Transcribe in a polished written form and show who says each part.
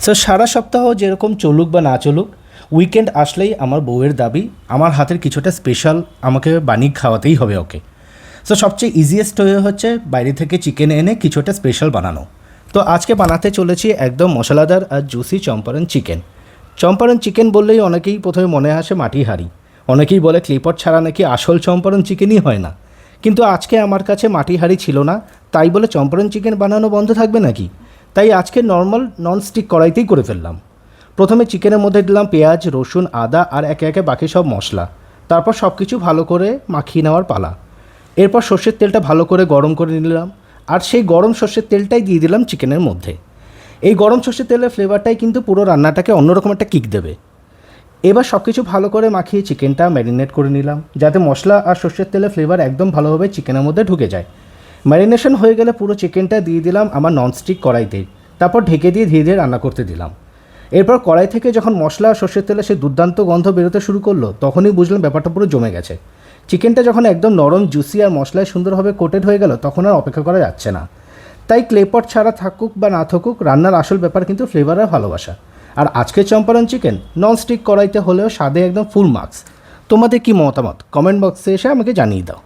Speaker 1: So সারা সপ্তাহ যেরকম চলুক বা না চলুক, উইকেন্ড আসলেই আমার বউয়ের দাবি আমার হাতের কিছুটা স্পেশাল আমাকে বানিয়ে খাওয়াতেই হবে ওকে। সো সবচেয়ে ইজিয়েস্ট হয়ে হচ্ছে বাইরে থেকে চিকেন এনে কিছুটা স্পেশাল বানানো। তো আজকে বানাতে চলেছি একদম মশলাদার আর juicy Champaran chicken. Champaran chicken বললেই অনেকেই প্রথমে মনে আসে মাটি হাঁড়ি, অনেকেই বলে ক্লিপট ছাড়া নাকি আসল চম্পারন চিকেনই হয় না। কিন্তু আজকে আমার কাছে মাটি হাঁড়ি ছিল না, তাই বলে চম্পারন চিকেন বানানো বন্ধ থাকবে নাকি? তাই আজকে নর্মাল ননস্টিক কড়াইতেই করে ফেললাম। প্রথমে চিকেনের মধ্যে দিলাম পেঁয়াজ, রসুন, আদা আর একে একে বাকি সব মশলা। তারপর সব কিছু ভালো করে মাখিয়ে নেওয়ার পালা। এরপর সর্ষের তেলটা ভালো করে গরম করে নিলাম, আর সেই গরম সর্ষের তেলটাই দিয়ে দিলাম চিকেনের মধ্যে। এই গরম সর্ষের তেলের ফ্লেভারটাই কিন্তু পুরো রান্নাটাকে অন্যরকম একটা কিক দেবে। এবার সব কিছু ভালো করে মাখিয়ে চিকেনটা ম্যারিনেট করে নিলাম, যাতে মশলা আর সর্ষের তেলের ফ্লেভার একদম ভালোভাবে চিকেনের মধ্যে ঢুকে যায়। ম্যারিনেশন হয়ে গেলে পুরো চিকেনটা দিয়ে দিলাম আমার ননস্টিক কড়াইতে, তারপর ঢেকে দিয়ে ধীরে ধীরে রান্না করতে দিলাম। এরপর কড়াই থেকে যখন মশলা আর সর্ষের তেলে সে দুর্দান্ত গন্ধ বেরোতে শুরু করলো, তখনই বুঝলাম ব্যাপারটা পুরো জমে গেছে। চিকেনটা যখন একদম নরম, জুসি আর মশলায় সুন্দরভাবে কোটেড হয়ে গেল, তখন আর অপেক্ষা করা যাচ্ছে না। তাই ক্লেপট ছাড়া থাকুক বা না থাকুক, রান্নার আসল ব্যাপার কিন্তু ফ্লেভার আর ভালোবাসা। আর আজকের চম্পারন চিকেন ননস্টিক কড়াইতে হলেও স্বাদে একদম ফুল মার্কস। তোমাদের কি মতামত কমেন্ট বক্সে এসে আমাকে জানিয়ে দাও।